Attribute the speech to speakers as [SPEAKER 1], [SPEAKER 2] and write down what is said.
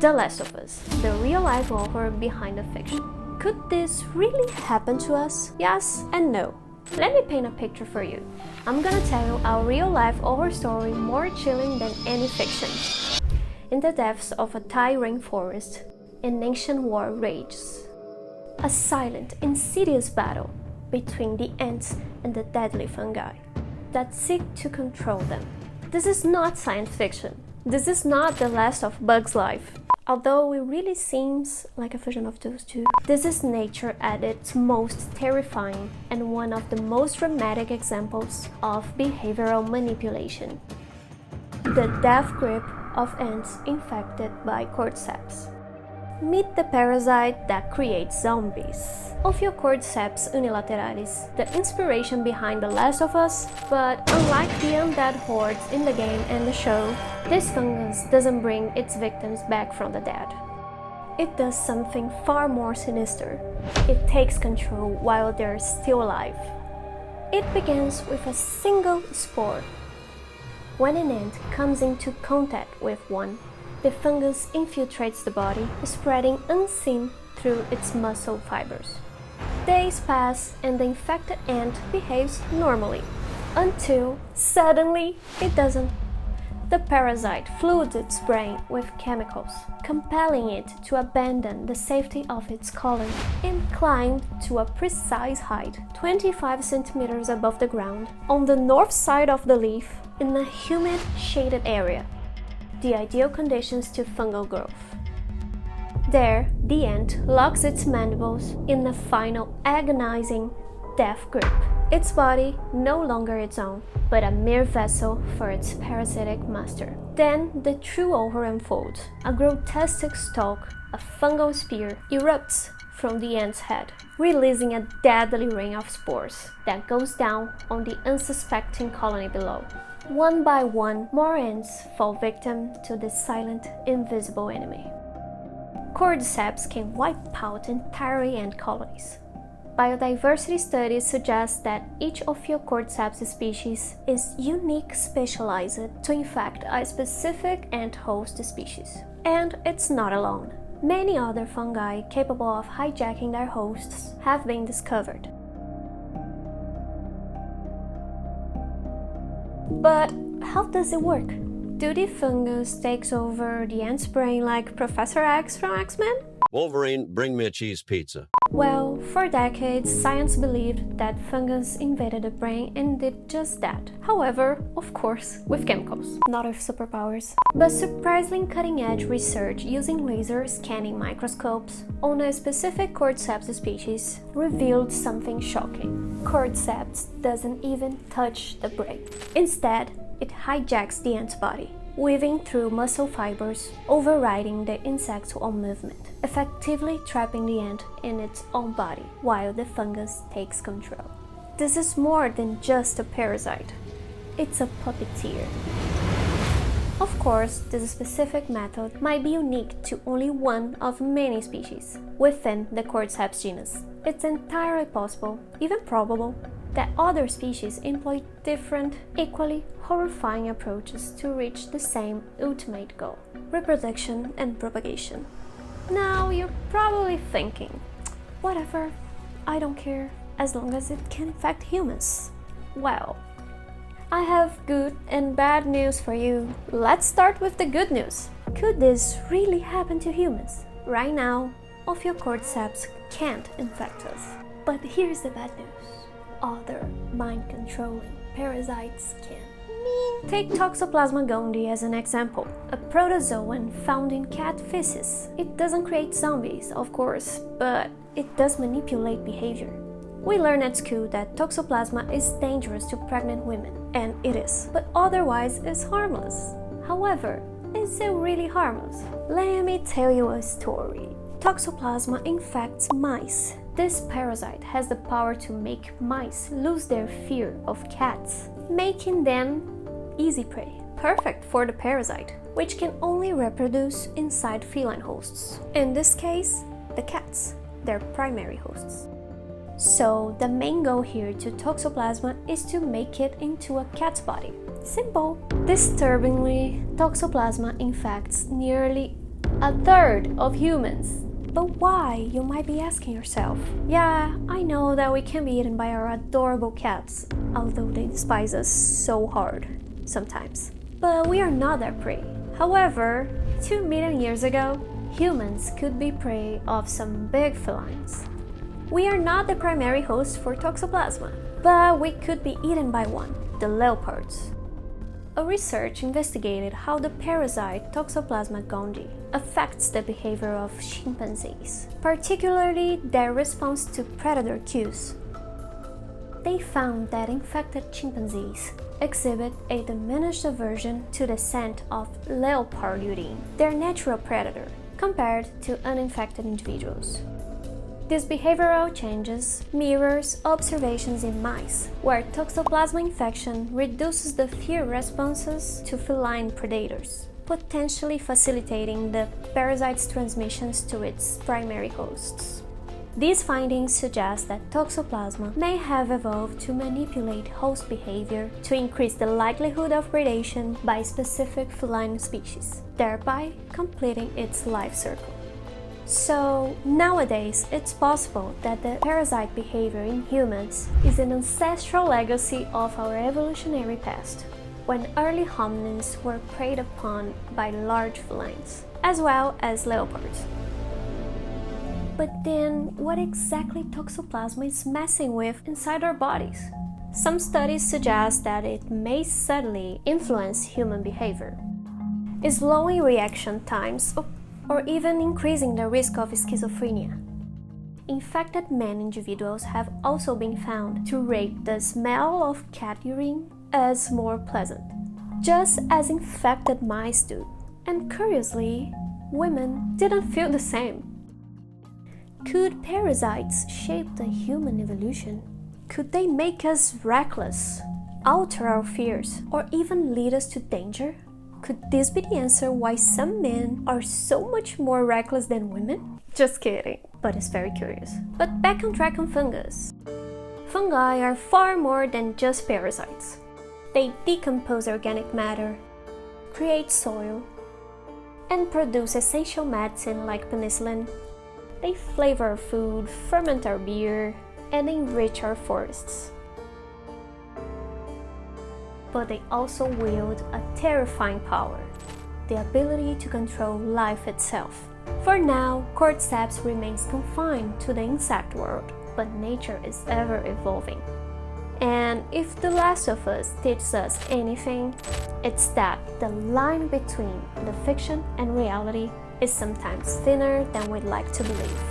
[SPEAKER 1] The Last of Us, the real-life author behind the fiction. Could this really happen to us? Yes and no. Let me paint a picture for you. I'm gonna tell you our real-life horror story more chilling than any fiction. In the depths of a Thai rainforest, an ancient war rages. A silent, insidious battle between the ants and the deadly fungi that seek to control them. This is not science fiction. This is not the last of Bug's life. Although it really seems like a fusion of those two. This is nature at its most terrifying and one of the most dramatic examples of behavioral manipulation. The death grip of ants infected by cordyceps. Meet the parasite that creates zombies. Ophiocordyceps unilateralis, the inspiration behind The Last of Us, but unlike the undead hordes in the game and the show, this fungus doesn't bring its victims back from the dead. It does something far more sinister. It takes control while they're still alive. It begins with a single spore. When an ant comes into contact with one, the fungus infiltrates the body, spreading unseen through its muscle fibers. Days pass and the infected ant behaves normally, until suddenly it doesn't. The parasite floods its brain with chemicals, compelling it to abandon the safety of its colony and climb to a precise height, 25 centimeters above the ground, on the north side of the leaf, in a humid, shaded area. The ideal conditions to fungal growth. There, the ant locks its mandibles in a final agonizing death grip. Its body no longer its own, but a mere vessel for its parasitic master. Then the true horror unfolds. A grotesque stalk, a fungal spear, erupts from the ant's head, releasing a deadly rain of spores that goes down on the unsuspecting colony below. One by one, more ants fall victim to this silent, invisible enemy. Cordyceps can wipe out entire ant colonies. Biodiversity studies suggest that each Ophiocordyceps species is unique, specialized to infect a specific ant host species. And it's not alone. Many other fungi capable of hijacking their hosts have been discovered. But how does it work? Do the fungus takes over the ant's brain like Professor X from X-Men?
[SPEAKER 2] Wolverine, bring me a cheese pizza.
[SPEAKER 1] Well, for decades, science believed that fungus invaded the brain and did just that. However, of course, with chemicals, not with superpowers. But surprisingly cutting-edge research using laser scanning microscopes on a specific cordyceps species revealed something shocking. Cordyceps doesn't even touch the brain. Instead, it hijacks the ant's body, weaving through muscle fibers, overriding the insect's own movement, effectively trapping the ant in its own body while the fungus takes control. This is more than just a parasite. It's a puppeteer. Of course, this specific method might be unique to only one of many species within the Cordyceps genus. It's entirely possible, even probable, that other species employ different, equally horrifying approaches to reach the same ultimate goal: reproduction and propagation. Now you're probably thinking, whatever, I don't care, as long as it can infect humans. Well, I have good and bad news for you. Let's start with the good news. Could this really happen to humans? Right now, Ophiocordyceps can't infect us. But here's the bad news. Other mind-controlling parasites can. Take Toxoplasma gondii as an example, a protozoan found in cat feces. It doesn't create zombies, of course, but it does manipulate behavior. We learn at school that Toxoplasma is dangerous to pregnant women, and it is, but otherwise it's harmless. However, is it really harmless? Let me tell you a story. Toxoplasma infects mice. This parasite has the power to make mice lose their fear of cats, making them easy prey, perfect for the parasite, which can only reproduce inside feline hosts. In this case, the cats, their primary hosts. So the main goal here to Toxoplasma is to make it into a cat's body. Simple. Disturbingly, Toxoplasma infects nearly A third of humans. But why, you might be asking yourself? Yeah, I know that we can be eaten by our adorable cats, although they despise us so hard sometimes. But we are not their prey. However, 2 million years ago, humans could be prey of some big felines. We are not the primary host for Toxoplasma, but we could be eaten by one, the leopards. A research investigated how the parasite Toxoplasma gondii affects the behavior of chimpanzees, particularly their response to predator cues. They found that infected chimpanzees exhibit a diminished aversion to the scent of leopard urine, their natural predator, compared to uninfected individuals. These behavioral changes mirrors observations in mice, where Toxoplasma infection reduces the fear responses to feline predators, potentially facilitating the parasite's transmissions to its primary hosts. These findings suggest that Toxoplasma may have evolved to manipulate host behavior to increase the likelihood of predation by specific feline species, thereby completing its life circle. So, nowadays, it's possible that the parasite behavior in humans is an ancestral legacy of our evolutionary past, when early hominins were preyed upon by large felines, as well as leopards. But then, what exactly Toxoplasma is messing with inside our bodies? Some studies suggest that it may subtly influence human behavior, slowing reaction times or even increasing the risk of schizophrenia. Infected man individuals have also been found to rate the smell of cat urine as more pleasant, just as infected mice do. And curiously, women didn't feel the same. Could parasites shape the human evolution? Could they make us reckless, alter our fears, or even lead us to danger? Could this be the answer why some men are so much more reckless than women? Just kidding, but it's very curious. But back on track on fungus. Fungi are far more than just parasites. They decompose organic matter, create soil, and produce essential medicine like penicillin. They flavor our food, ferment our beer, and enrich our forests. But they also wield a terrifying power, the ability to control life itself. For now, cordyceps remains confined to the insect world, but nature is ever evolving. And if The Last of Us teaches us anything, it's that the line between the fiction and reality is sometimes thinner than we'd like to believe.